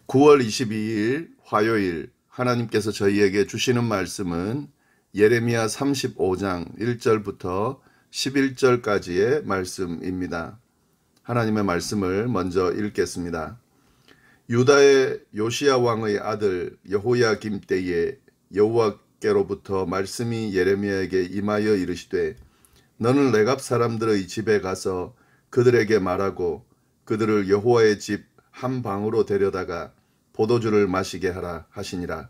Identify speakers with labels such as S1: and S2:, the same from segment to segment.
S1: 9월 22일 화요일 하나님께서 저희에게 주시는 말씀은 예레미야 35장 1절부터 11절까지의 말씀입니다. 하나님의 말씀을 먼저 읽겠습니다. 유다의 요시야 왕의 아들 여호야김 때에 여호와께로부터 말씀이 예레미야에게 임하여 이르시되 너는 레갑 사람들의 집에 가서 그들에게 말하고 그들을 여호와의 집 한 방으로 데려다가 포도주를 마시게 하라 하시니라.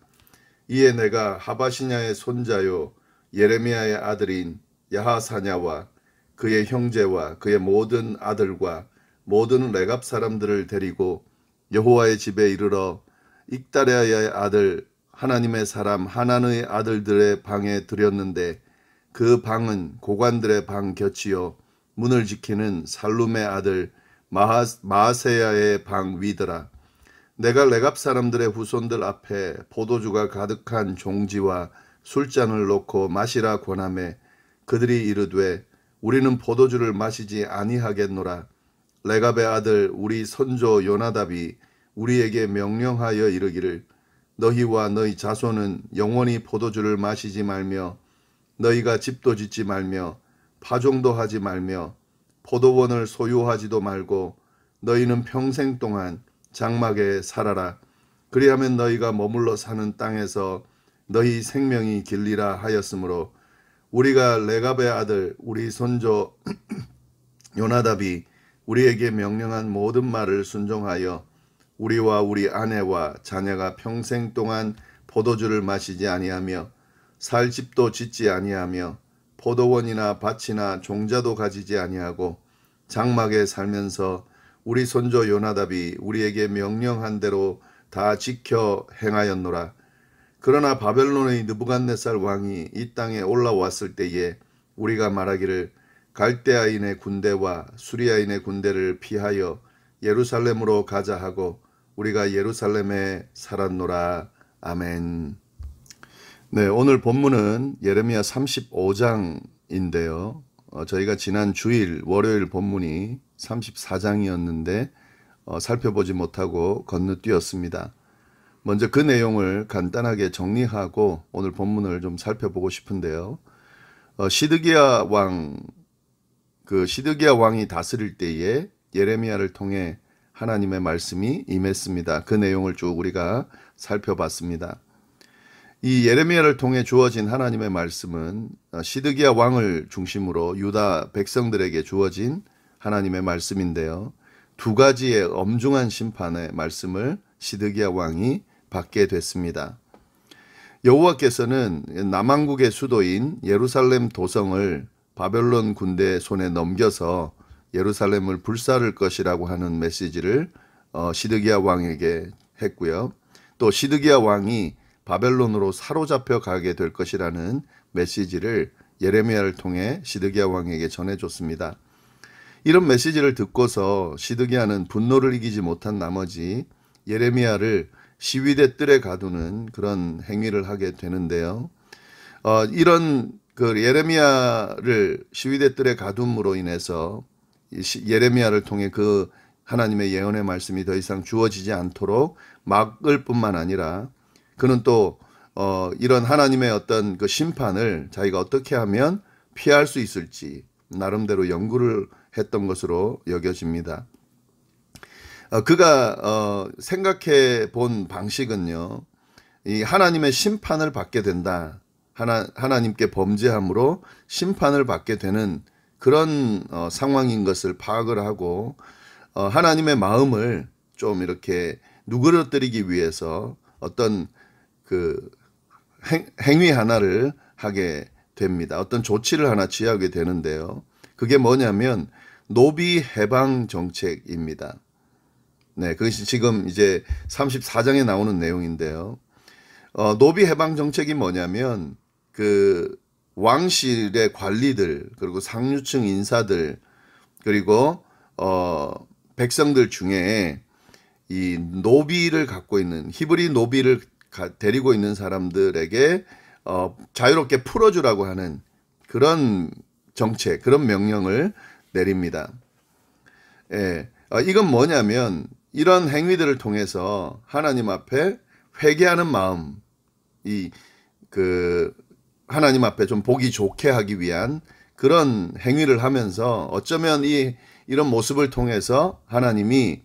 S1: 이에 내가 하바시냐의 손자요 예레미야의 아들인 야하사냐와 그의 형제와 그의 모든 아들과 모든 레갑 사람들을 데리고 여호와의 집에 이르러 익다랴의 아들 하나님의 사람 하난의 아들들의 방에 들였는데 그 방은 고관들의 방 곁이요 문을 지키는 살룸의 아들 마아세야의 방 위더라. 내가 레갑 사람들의 후손들 앞에 포도주가 가득한 종지와 술잔을 놓고 마시라 권하매 그들이 이르되 우리는 포도주를 마시지 아니하겠노라. 레갑의 아들 우리 선조 요나답이 우리에게 명령하여 이르기를 너희와 너희 자손은 영원히 포도주를 마시지 말며 너희가 집도 짓지 말며 파종도 하지 말며 포도원을 소유하지도 말고 너희는 평생 동안 장막에 살아라. 그리하면 너희가 머물러 사는 땅에서 너희 생명이 길리라 하였으므로 우리가 레갑의 아들 우리 선조 요나답이 우리에게 명령한 모든 말을 순종하여 우리와 우리 아내와 자녀가 평생 동안 포도주를 마시지 아니하며 살 집도 짓지 아니하며 포도원이나 밭이나 종자도 가지지 아니하고 장막에 살면서 우리 손조 요나답이 우리에게 명령한 대로 다 지켜 행하였노라. 그러나 바벨론의 느부갓네살 왕이 이 땅에 올라왔을 때에 우리가 말하기를 갈대아인의 군대와 수리아인의 군대를 피하여 예루살렘으로 가자 하고 우리가 예루살렘에 살았노라. 아멘. 네, 오늘 본문은 예레미야 35장인데요. 저희가 지난 주일 월요일 본문이 34장이었는데 살펴보지 못하고 건너뛰었습니다. 먼저 그 내용을 간단하게 정리하고 오늘 본문을 좀 살펴보고 싶은데요. 시드기야 왕이 다스릴 때에 예레미야를 통해 하나님의 말씀이 임했습니다. 그 내용을 쭉 우리가 살펴봤습니다. 이 예레미야를 통해 주어진 하나님의 말씀은 시드기야 왕을 중심으로 유다 백성들에게 주어진 하나님의 말씀인데요. 두 가지의 엄중한 심판의 말씀을 시드기야 왕이 받게 됐습니다. 여호와께서는 남왕국의 수도인 예루살렘 도성을 바벨론 군대 손에 넘겨서 예루살렘을 불사를 것이라고 하는 메시지를 시드기야 왕에게 했고요. 또 시드기야 왕이 바벨론으로 사로잡혀 가게 될 것이라는 메시지를 예레미야를 통해 시드기야 왕에게 전해줬습니다. 이런 메시지를 듣고서 시드기야는 분노를 이기지 못한 나머지 예레미야를 시위대 뜰에 가두는 그런 행위를 하게 되는데요. 이런 그 예레미야를 시위대 뜰에 가둠으로 인해서 예레미야를 통해 그 하나님의 예언의 말씀이 더 이상 주어지지 않도록 막을 뿐만 아니라 그는 또 이런 하나님의 어떤 그 심판을 자기가 어떻게 하면 피할 수 있을지 나름대로 연구를 했던 것으로 여겨집니다. 그가 생각해 본 방식은요, 이 하나님의 심판을 받게 된다. 하나님께 범죄함으로 심판을 받게 되는 그런 상황인 것을 파악을 하고 하나님의 마음을 좀 이렇게 누그러뜨리기 위해서 어떤 그 행위 하나를 하게 됩니다. 어떤 조치를 하나 취하게 되는데요. 그게 뭐냐면 노비 해방 정책입니다. 네, 그것이 지금 이제 34장에 나오는 내용인데요. 노비 해방 정책이 뭐냐면 그 왕실의 관리들 그리고 상류층 인사들 그리고 백성들 중에 이 노비를 갖고 있는 히브리 노비를 데리고 있는 사람들에게 자유롭게 풀어주라고 하는 그런 정책, 그런 명령을 내립니다. 예, 이건 뭐냐면 이런 행위들을 통해서 하나님 앞에 회개하는 마음, 하나님 앞에 좀 보기 좋게 하기 위한 그런 행위를 하면서 어쩌면 이런 모습을 통해서 하나님이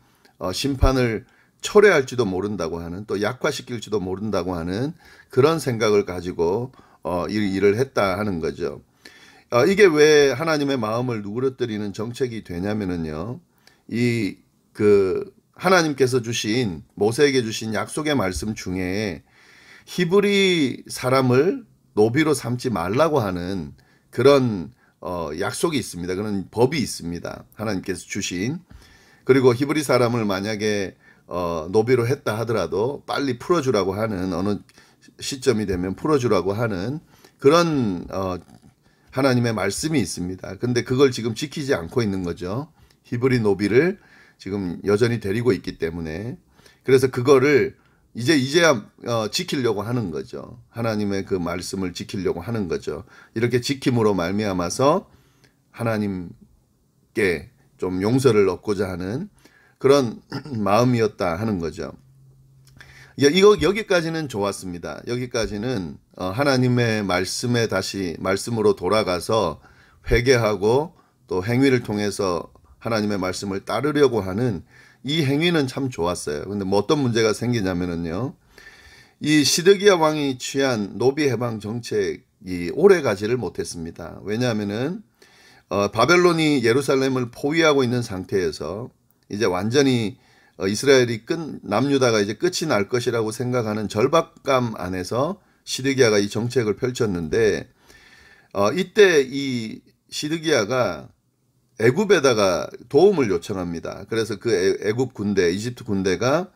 S1: 심판을 초래할지도 모른다고 하는, 또 약화시킬지도 모른다고 하는 그런 생각을 가지고 이 일을 했다 하는 거죠. 이게 왜 하나님의 마음을 누그러뜨리는 정책이 되냐면은요, 하나님께서 주신, 모세에게 주신 약속의 말씀 중에 히브리 사람을 노비로 삼지 말라고 하는 그런 약속이 있습니다. 그런 법이 있습니다. 하나님께서 주신. 그리고 히브리 사람을 만약에 노비로 했다 하더라도 빨리 풀어주라고 하는, 어느 시점이 되면 풀어주라고 하는 그런 하나님의 말씀이 있습니다. 근데 그걸 지금 지키지 않고 있는 거죠. 히브리 노비를 지금 여전히 데리고 있기 때문에. 그래서 그거를 이제야 지키려고 하는 거죠. 하나님의 그 말씀을 지키려고 하는 거죠. 이렇게 지킴으로 말미암아서 하나님께 좀 용서를 얻고자 하는 그런 마음이었다 하는 거죠. 여기까지는 좋았습니다. 여기까지는 하나님의 말씀에 다시 말씀으로 돌아가서 회개하고 또 행위를 통해서 하나님의 말씀을 따르려고 하는 이 행위는 참 좋았어요. 근데 뭐 어떤 문제가 생기냐면은요, 이 시드기야 왕이 취한 노비 해방 정책이 오래 가지를 못했습니다. 왜냐하면은 바벨론이 예루살렘을 포위하고 있는 상태에서 이제 완전히 이스라엘이 남유다가 이제 끝이 날 것이라고 생각하는 절박감 안에서 시드기야가 이 정책을 펼쳤는데, 이때 이 시드기야가 애굽에다가 도움을 요청합니다. 그래서 그 애굽 군대, 이집트 군대가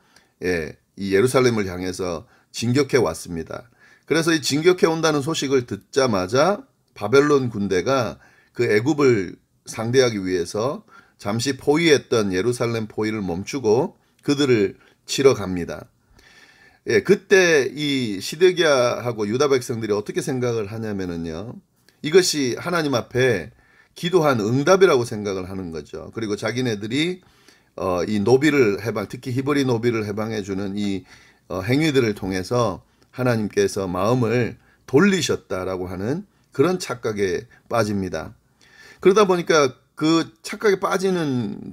S1: 이 예루살렘을 향해서 진격해 왔습니다. 그래서 이 진격해 온다는 소식을 듣자마자 바벨론 군대가 그 애굽을 상대하기 위해서 잠시 포위했던 예루살렘 포위를 멈추고 그들을 치러 갑니다. 그때 이 시드기야하고 유다 백성들이 어떻게 생각을 하냐면은요, 이것이 하나님 앞에 기도한 응답이라고 생각을 하는 거죠. 그리고 자기네들이 이 노비를 특히 히브리 노비를 해방해주는 이 행위들을 통해서 하나님께서 마음을 돌리셨다라고 하는 그런 착각에 빠집니다. 그러다 보니까 그 착각에 빠지는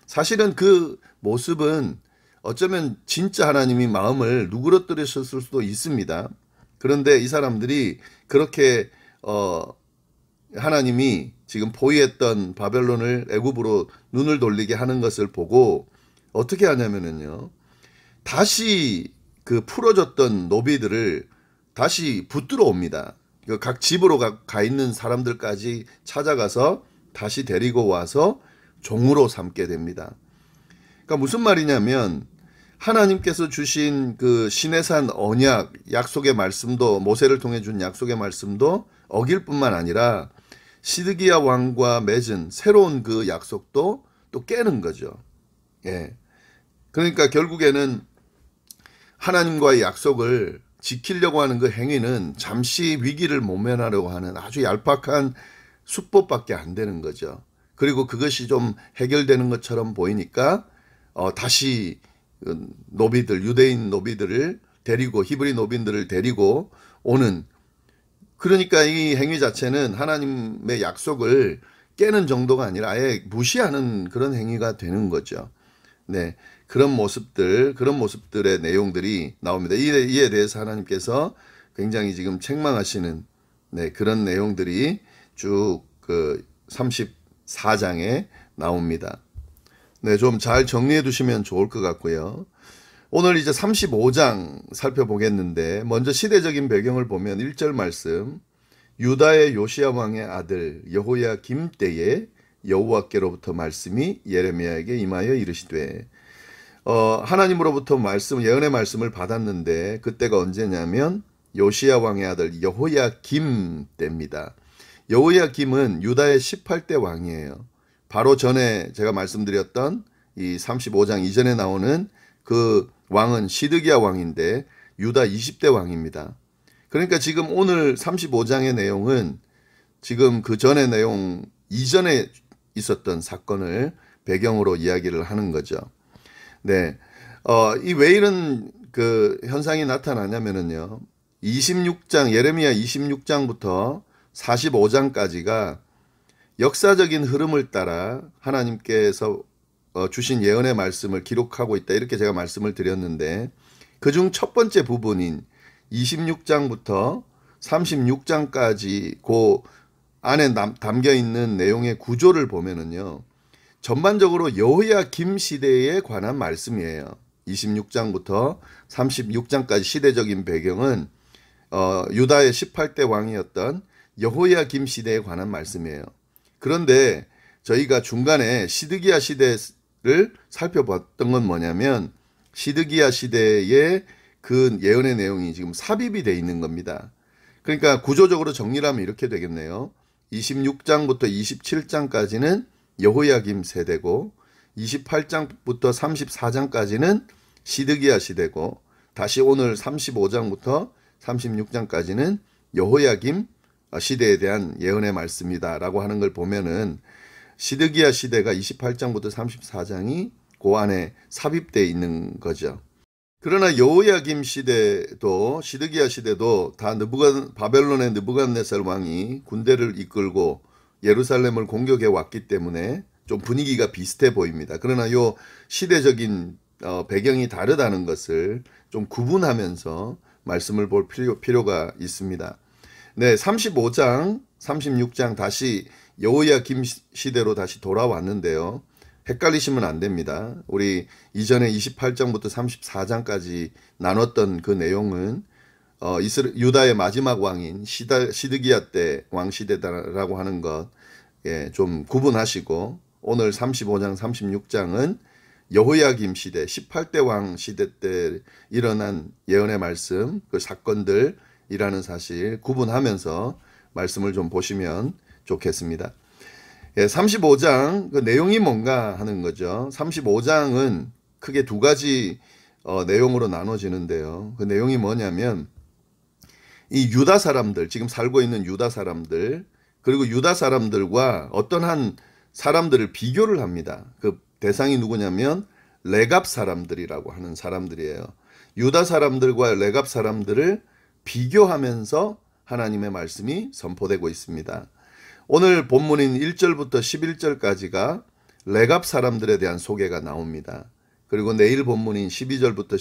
S1: 사실은 그 모습은 어쩌면 진짜 하나님이 마음을 누그러뜨리셨을 수도 있습니다. 그런데 이 사람들이 그렇게 하나님이 지금 포위했던 바벨론을 애굽으로 눈을 돌리게 하는 것을 보고 어떻게 하냐면은요, 다시 그 풀어줬던 노비들을 다시 붙들어 옵니다. 각 집으로 가 있는 사람들까지 찾아가서 다시 데리고 와서 종으로 삼게 됩니다. 그러니까 무슨 말이냐면, 하나님께서 주신 그 시내산 언약, 약속의 말씀도, 모세를 통해 준 약속의 말씀도 어길 뿐만 아니라 시드기야 왕과 맺은 새로운 그 약속도 또 깨는 거죠. 그러니까 결국에는 하나님과의 약속을 지키려고 하는 그 행위는 잠시 위기를 모면하려고 하는 아주 얄팍한 수법밖에 안 되는 거죠. 그리고 그것이 좀 해결되는 것처럼 보이니까 다시 노비들, 유대인 노비들을 데리고, 히브리 노비들을 데리고 오는, 그러니까 이 행위 자체는 하나님의 약속을 깨는 정도가 아니라 아예 무시하는 그런 행위가 되는 거죠. 그런 모습들의 내용들이 나옵니다. 이에 대해서 하나님께서 굉장히 지금 책망하시는 그런 내용들이 쭉 그 34장에 나옵니다. 좀 잘 정리해 두시면 좋을 것 같고요. 오늘 이제 35장 살펴보겠는데, 먼저 시대적인 배경을 보면 1절 말씀, 유다의 요시야 왕의 아들 여호야김 때에 여호와께로부터 말씀이 예레미야에게 임하여 이르시되, 하나님으로부터 예언의 말씀을 받았는데, 그때가 언제냐면 요시야 왕의 아들 여호야김 때입니다. 여호야김은 유다의 18대 왕이에요. 바로 전에 제가 말씀드렸던 이 35장 이전에 나오는 그 왕은 시드기야 왕인데 유다 20대 왕입니다. 그러니까 지금 오늘 35장의 내용은 지금 그 전의 내용, 이전에 있었던 사건을 배경으로 이야기를 하는 거죠. 네. 이 왜 이런 그 현상이 나타나냐면은요. 26장, 예레미야 26장부터 45장까지가 역사적인 흐름을 따라 하나님께서 주신 예언의 말씀을 기록하고 있다. 이렇게 제가 말씀을 드렸는데, 그중 첫 번째 부분인 26장부터 36장까지 그 안에 담겨 있는 내용의 구조를 보면은요. 전반적으로 여호야김 시대에 관한 말씀이에요. 26장부터 36장까지 시대적인 배경은 유다의 18대 왕이었던 여호야김 시대에 관한 말씀이에요. 그런데 저희가 중간에 시드기야 시대를 살펴봤던 건 뭐냐면, 시드기야 시대의 그 예언의 내용이 지금 삽입이 되어 있는 겁니다. 그러니까 구조적으로 정리를 하면 이렇게 되겠네요. 26장부터 27장까지는 여호야김 세대고, 28장부터 34장까지는 시드기야 시대고, 다시 오늘 35장부터 36장까지는 여호야김 시대에 대한 예언의 말씀이다라고 하는 걸 보면은, 시드기야 시대가 28장부터 34장이 그 안에 삽입되어 있는 거죠. 그러나 여호야김 시대도, 시드기야 시대도 다 바벨론의 느부갓네살 왕이 군대를 이끌고 예루살렘을 공격해 왔기 때문에 좀 분위기가 비슷해 보입니다. 그러나 요 시대적인 배경이 다르다는 것을 좀 구분하면서 말씀을 볼 필요가 있습니다. 네, 35장, 36장 다시 여호야김 시대로 다시 돌아왔는데요. 헷갈리시면 안 됩니다. 우리 이전에 28장부터 34장까지 나눴던 그 내용은 유다의 마지막 왕인 시드기야 때 왕시대다라고 하는 것, 좀 구분하시고, 오늘 35장, 36장은 여호야김 시대, 18대 왕 시대 때 일어난 예언의 말씀, 그 사건들이라는 사실 구분하면서 말씀을 좀 보시면 좋겠습니다. 35장 그 내용이 뭔가 하는 거죠. 35장은 크게 두 가지 내용으로 나눠지는데요. 그 내용이 뭐냐면, 이 유다 사람들, 지금 살고 있는 유다 사람들, 그리고 유다 사람들과 어떤 한 사람들을 비교를 합니다. 그 대상이 누구냐면 레갑 사람들이라고 하는 사람들이에요. 유다 사람들과 레갑 사람들을 비교하면서 하나님의 말씀이 선포되고 있습니다. 오늘 본문인 1절부터 11절까지가 레갑 사람들에 대한 소개가 나옵니다. 그리고 내일 본문인 12절부터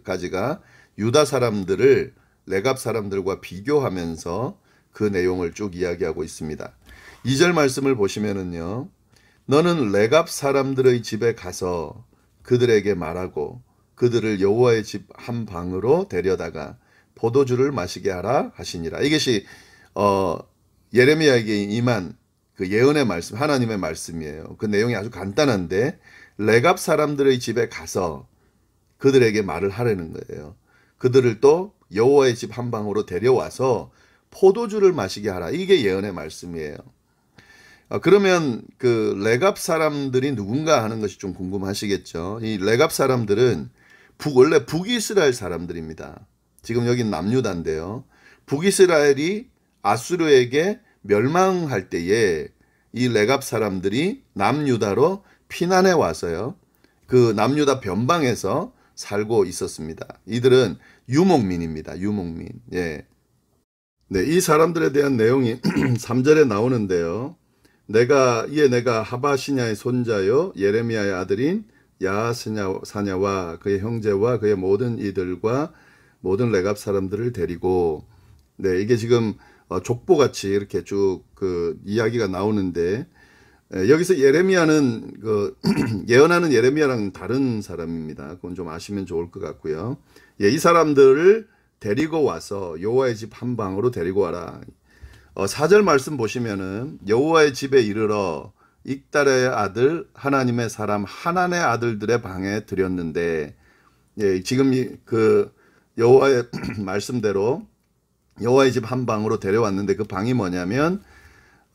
S1: 19절까지가 유다 사람들을 레갑 사람들과 비교하면서 그 내용을 쭉 이야기하고 있습니다. 2절 말씀을 보시면은요. 너는 레갑 사람들의 집에 가서 그들에게 말하고 그들을 여호와의 집 한 방으로 데려다가 포도주를 마시게 하라 하시니라. 이것이 예레미야에게 임한 그 예언의 말씀, 하나님의 말씀이에요. 그 내용이 아주 간단한데, 레갑 사람들의 집에 가서 그들에게 말을 하라는 거예요. 그들을 또 여호와의 집 한 방으로 데려와서 포도주를 마시게 하라. 이게 예언의 말씀이에요. 그러면 그 레갑 사람들이 누군가 하는 것이 좀 궁금하시겠죠. 이 레갑 사람들은 원래 북이스라엘 사람들입니다. 지금 여긴 남유다인데요. 북이스라엘이 아수르에게 멸망할 때에 이 레갑 사람들이 남유다로 피난해 와서요. 그 남유다 변방에서 살고 있었습니다. 이들은 유목민입니다. 유목민. 예. 네, 이 사람들에 대한 내용이 3절에 나오는데요. 내가 하바시냐의 손자요 예레미야의 아들인 야사냐와 그의 형제와 그의 모든 이들과 모든 레갑 사람들을 데리고, 네, 이게 지금 족보같이 이렇게 쭉 그 이야기가 나오는데, 여기서 예레미야는 그 예언하는 예레미야랑 다른 사람입니다. 그건 좀 아시면 좋을 것 같고요. 이 사람들을 데리고 와서 여호와의 집 한 방으로 데리고 와라. 4절 말씀 보시면은 여호와의 집에 이르러 익달의 아들 하나님의 사람 하난의 아들들의 방에 들였는데, 지금 그 여호와의 말씀대로 여호와의 집 한 방으로 데려왔는데, 그 방이 뭐냐면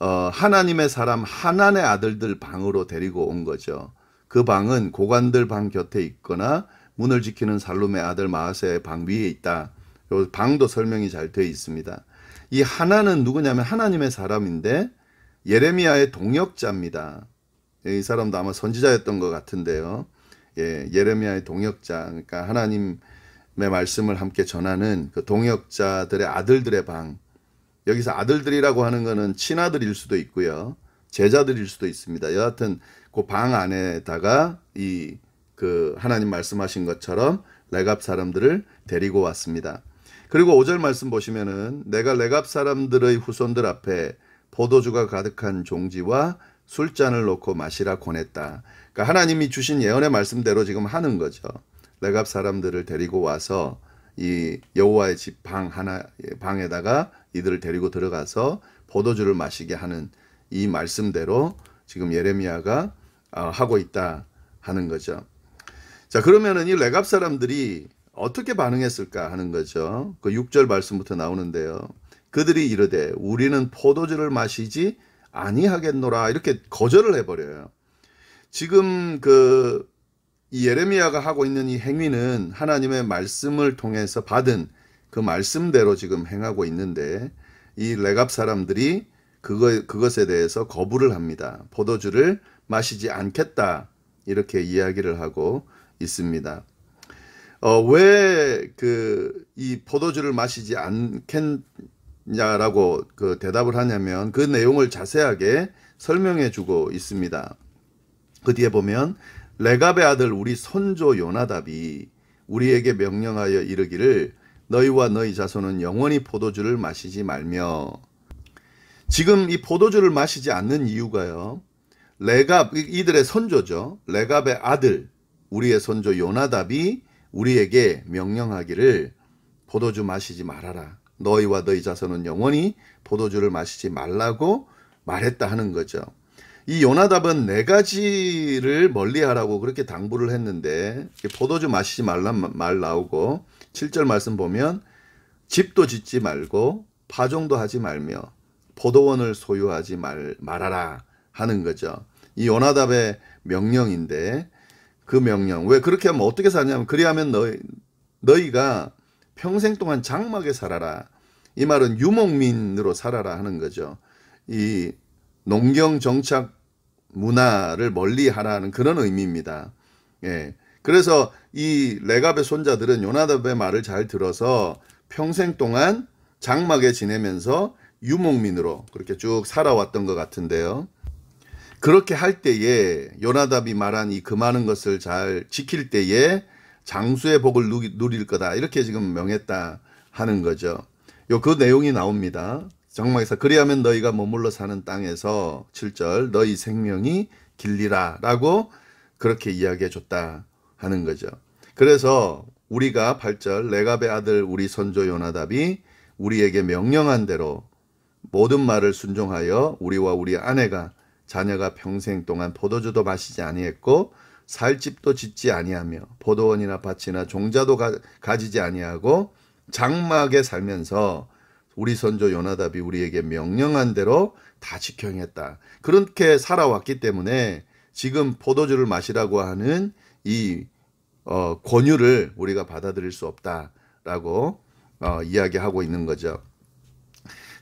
S1: 하나님의 사람 하난의 아들들 방으로 데리고 온 거죠. 그 방은 고관들 방 곁에 있거나 문을 지키는 살룸의 아들 마아세의 방 위에 있다. 요 방도 설명이 잘 되어 있습니다. 이 하나는 누구냐면 하나님의 사람인데 예레미야의 동역자입니다. 이 사람도 아마 선지자였던 것 같은데요. 예레미야의 동역자, 그러니까 하나님의 말씀을 함께 전하는 그 동역자들의 아들들의 방. 여기서 아들들이라고 하는 것은 친아들일 수도 있고요, 제자들일 수도 있습니다. 여하튼 그 방 안에다가 그 하나님 말씀하신 것처럼 레갑 사람들을 데리고 왔습니다. 그리고 5절 말씀 보시면은 내가 레갑 사람들의 후손들 앞에 포도주가 가득한 종지와 술잔을 놓고 마시라 권했다. 그러니까 하나님이 주신 예언의 말씀대로 지금 하는 거죠. 레갑 사람들을 데리고 와서 이 여호와의 집 방에다가 이들을 데리고 들어가서 포도주를 마시게 하는 이 말씀대로 지금 예레미야가 하고 있다 하는 거죠. 자, 그러면은 이 레갑 사람들이 어떻게 반응했을까 하는 거죠. 그 6절 말씀부터 나오는데요. 그들이 이르되 우리는 포도주를 마시지 아니하겠노라, 이렇게 거절을 해버려요. 지금 이 예레미야가 하고 있는 이 행위는 하나님의 말씀을 통해서 받은 그 말씀대로 지금 행하고 있는데, 이 레갑 사람들이 그것에 대해서 거부를 합니다. 포도주를 마시지 않겠다, 이렇게 이야기를 하고 있습니다. 왜 이 포도주를 마시지 않겠냐라고 대답을 하냐면 그 내용을 자세하게 설명해 주고 있습니다. 그 뒤에 보면 레갑의 아들 우리 손조 요나답이 우리에게 명령하여 이르기를 너희와 너희 자손은 영원히 포도주를 마시지 말며. 지금 이 포도주를 마시지 않는 이유가요, 레갑, 이들의 손조죠. 레갑의 아들 우리의 손조 요나답이 우리에게 명령하기를 포도주 마시지 말아라, 너희와 너희 자손은 영원히 포도주를 마시지 말라고 말했다 하는 거죠. 이 요나답은 4가지를 멀리하라고 그렇게 당부를 했는데, 포도주 마시지 말란 말 나오고 7절 말씀 보면 집도 짓지 말고 파종도 하지 말며 포도원을 소유하지 말아라 하는 거죠. 이 요나답의 명령인데, 그 명령, 왜 그렇게 하면 어떻게 사냐면 그리하면 너희가 평생 동안 장막에 살아라, 이 말은 유목민으로 살아라 하는 거죠. 이 농경 정착 문화를 멀리하라는 그런 의미입니다. 그래서 이 레갑의 손자들은 요나답의 말을 잘 들어서 평생 동안 장막에 지내면서 유목민으로 그렇게 쭉 살아왔던 것 같은데요. 그렇게 할 때에 요나답이 말한 이 많은 것을 잘 지킬 때에 장수의 복을 누릴 거다, 이렇게 지금 명했다 하는 거죠. 그 내용이 나옵니다. 장막에서 그리하면 너희가 머물러 사는 땅에서 7절 너희 생명이 길리라 라고 그렇게 이야기해 줬다 하는 거죠. 그래서 우리가 8절 레갑의 아들 우리 손조 요나답이 우리에게 명령한 대로 모든 말을 순종하여 우리와 우리 아내가 자녀가 평생 동안 포도주도 마시지 아니했고 살 집도 짓지 아니하며 포도원이나 밭이나 종자도 가지지 아니하고 장막에 살면서 우리 손조 요나답이 우리에게 명령한 대로 다 지켜 행했다. 그렇게 살아왔기 때문에 지금 포도주를 마시라고 하는 이 권유를 우리가 받아들일 수 없다라고 이야기하고 있는 거죠.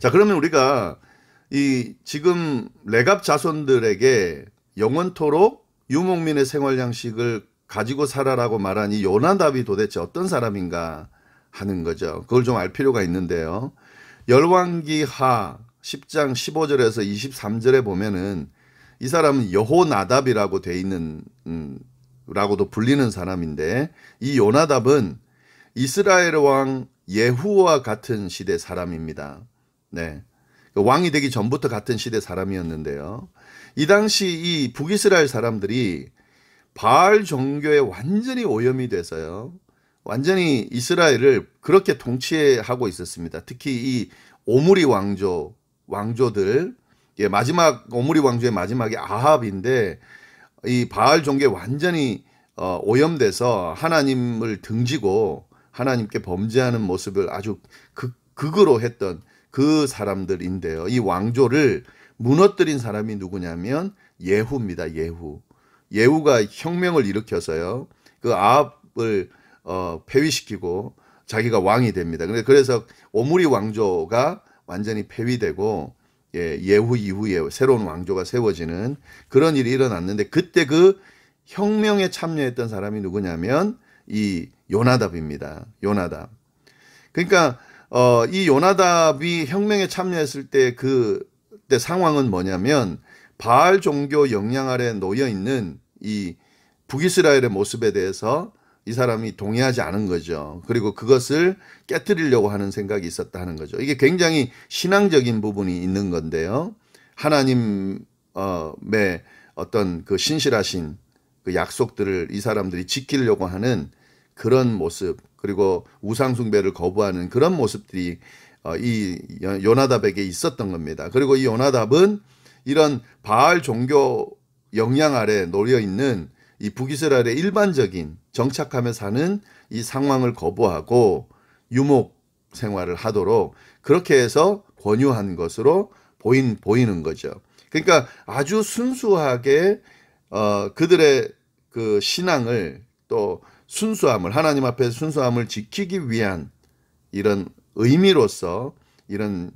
S1: 자, 그러면 우리가 지금 레갑 자손들에게 영원토록 유목민의 생활 양식을 가지고 살아라고 말한 이 요나답이 도대체 어떤 사람인가 하는 거죠. 그걸 좀 알 필요가 있는데요. 열왕기하 10장 15절에서 23절에 보면은 이 사람은 여호나답이라고 돼 있는 라고도 불리는 사람인데, 이 요나답은 이스라엘 왕 예후와 같은 시대 사람입니다. 네. 왕이 되기 전부터 같은 시대 사람이었는데요. 이 당시 이 북이스라엘 사람들이 바알 종교에 완전히 오염이 돼서요, 완전히 이스라엘을 그렇게 통치하고 있었습니다. 특히 이 오므리 왕조들, 마지막 오므리 왕조의 마지막이 아합인데, 이 바알 종교에 완전히 오염돼서 하나님을 등지고 하나님께 범죄하는 모습을 아주 극으로 했던 그 사람들인데요. 이 왕조를 무너뜨린 사람이 누구냐면 예후입니다. 예후가 혁명을 일으켜서요, 그 아합을 폐위시키고 자기가 왕이 됩니다. 그래서 오므리 왕조가 완전히 폐위되고 예후 이후에 새로운 왕조가 세워지는 그런 일이 일어났는데, 그때 그 혁명에 참여했던 사람이 누구냐면 이 요나답입니다. 요나답. 그러니까 이 요나답이 혁명에 참여했을 때 그때 상황은 뭐냐면 바알 종교 영향 아래 놓여 있는 이 북이스라엘의 모습에 대해서 이 사람이 동의하지 않은 거죠. 그리고 그것을 깨뜨리려고 하는 생각이 있었다 하는 거죠. 이게 굉장히 신앙적인 부분이 있는 건데요. 하나님의 어떤 그 신실하신 그 약속들을 이 사람들이 지키려고 하는 그런 모습, 그리고 우상숭배를 거부하는 그런 모습들이 이 요나답에게 있었던 겁니다. 그리고 이 요나답은 이런 바알 종교 영향 아래 놓여 있는 이 북이스라엘의 일반적인 정착하며 사는 이 상황을 거부하고 유목 생활을 하도록 그렇게 해서 권유한 것으로 보이는 거죠. 그러니까 아주 순수하게 그들의 그 신앙을 또 순수함을 하나님 앞에 순수함을 지키기 위한 이런 의미로서 이런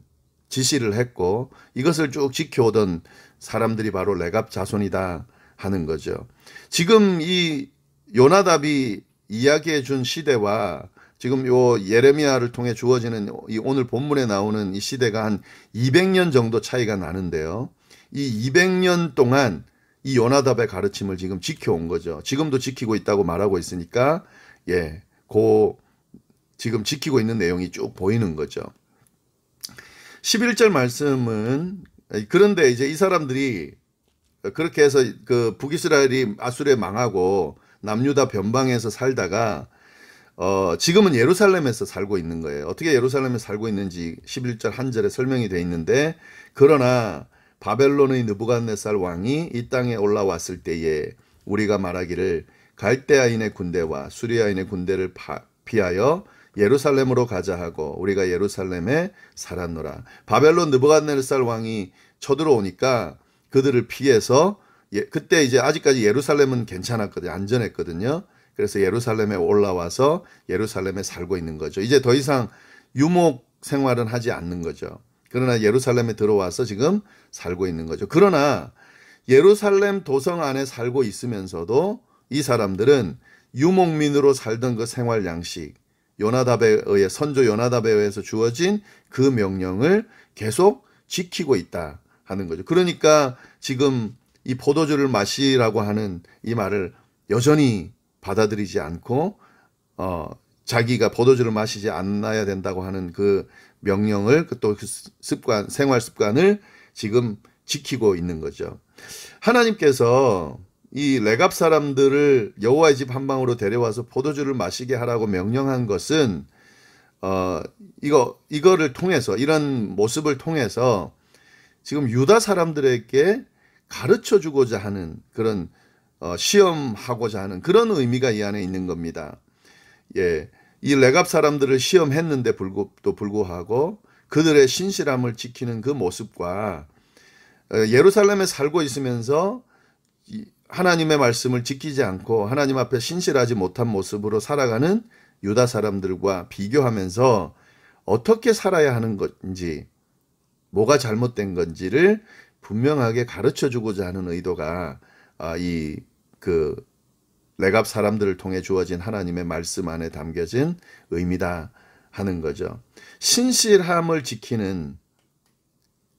S1: 지시를 했고 이것을 쭉 지켜오던 사람들이 바로 레갑 자손이다 하는 거죠. 지금 이 요나답이 이야기해 준 시대와 지금 요 예레미야를 통해 주어지는 이 오늘 본문에 나오는 이 시대가 한 200년 정도 차이가 나는데요. 이 200년 동안 이 요나답의 가르침을 지금 지켜온 거죠. 지금도 지키고 있다고 말하고 있으니까 지금 지키고 있는 내용이 쭉 보이는 거죠. 11절 말씀은 그런데 이제 이 사람들이 그렇게 해서 그 북이스라엘이 아수르에 망하고 남유다 변방에서 살다가 지금은 예루살렘에서 살고 있는 거예요. 어떻게 예루살렘에 살고 있는지 11절 한 절에 설명이 되어 있는데 그러나 바벨론의 느부갓네살 왕이 이 땅에 올라왔을 때에 우리가 말하기를 갈대아인의 군대와 수리아인의 군대를 피하여 예루살렘으로 가자 하고 우리가 예루살렘에 살았노라. 바벨론 느부갓네살 왕이 쳐들어오니까 그들을 피해서 그때 이제 아직까지 예루살렘은 괜찮았거든요. 안전했거든요. 그래서 예루살렘에 올라와서 예루살렘에 살고 있는 거죠. 이제 더 이상 유목 생활은 하지 않는 거죠. 그러나 예루살렘에 들어와서 지금 살고 있는 거죠. 그러나 예루살렘 도성 안에 살고 있으면서도 이 사람들은 유목민으로 살던 그 생활 양식, 요나답에 의해 선조 요나답에 의해서 주어진 그 명령을 계속 지키고 있다 하는 거죠. 그러니까 지금 이 포도주를 마시라고 하는 이 말을 여전히 받아들이지 않고 자기가 포도주를 마시지 않아야 된다고 하는 그 명령을 또 그 습관, 생활 습관을 지금 지키고 있는 거죠. 하나님께서 이 레갑 사람들을 여호와의 집 한방으로 데려와서 포도주를 마시게 하라고 명령한 것은 이거를 통해서 이런 모습을 통해서 지금 유다 사람들에게 가르쳐 주고자 하는 그런 시험하고자 하는 그런 의미가 이 안에 있는 겁니다. 예, 이 레갑 사람들을 시험했는데 불구하고 그들의 신실함을 지키는 그 모습과 예루살렘에 살고 있으면서 하나님의 말씀을 지키지 않고 하나님 앞에 신실하지 못한 모습으로 살아가는 유다 사람들과 비교하면서 어떻게 살아야 하는 건지 뭐가 잘못된 건지를 분명하게 가르쳐 주고자 하는 의도가 이 그 레갑 사람들을 통해 주어진 하나님의 말씀 안에 담겨진 의미다 하는 거죠. 신실함을 지키는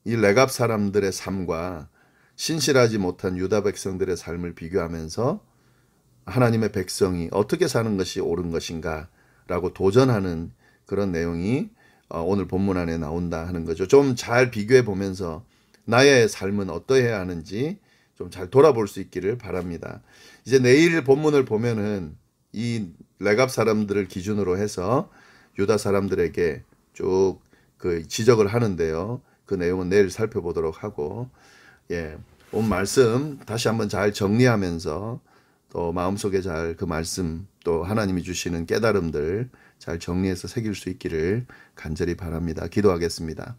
S1: 이 레갑 사람들의 삶과 신실하지 못한 유다 백성들의 삶을 비교하면서 하나님의 백성이 어떻게 사는 것이 옳은 것인가 라고 도전하는 그런 내용이 오늘 본문 안에 나온다 하는 거죠. 좀 잘 비교해 보면서 나의 삶은 어떠해야 하는지 좀 잘 돌아볼 수 있기를 바랍니다. 이제 내일 본문을 보면은 이 레갑 사람들을 기준으로 해서 유다 사람들에게 쭉 그 지적을 하는데요. 그 내용은 내일 살펴보도록 하고, 오늘 말씀 다시 한번 잘 정리하면서 또 마음속에 잘 그 말씀 또 하나님이 주시는 깨달음들 잘 정리해서 새길 수 있기를 간절히 바랍니다. 기도하겠습니다.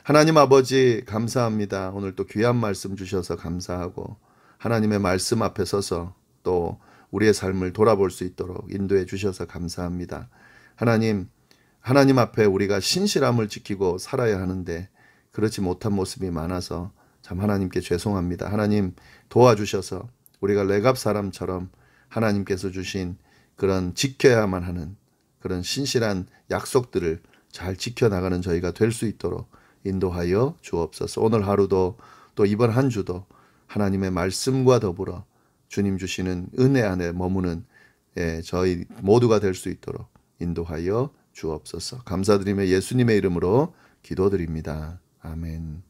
S1: 하나님 아버지 감사합니다. 오늘 또 귀한 말씀 주셔서 감사하고 하나님의 말씀 앞에 서서 또 우리의 삶을 돌아볼 수 있도록 인도해 주셔서 감사합니다. 하나님 앞에 우리가 신실함을 지키고 살아야 하는데 그렇지 못한 모습이 많아서 참 하나님께 죄송합니다. 하나님 도와주셔서 우리가 레갑 사람처럼 하나님께서 주신 그런 지켜야만 하는 그런 신실한 약속들을 잘 지켜나가는 저희가 될 수 있도록 인도하여 주옵소서. 오늘 하루도 또 이번 한 주도 하나님의 말씀과 더불어 주님 주시는 은혜 안에 머무는 저희 모두가 될 수 있도록 인도하여 주옵소서. 감사드리며 예수님의 이름으로 기도드립니다. 아멘.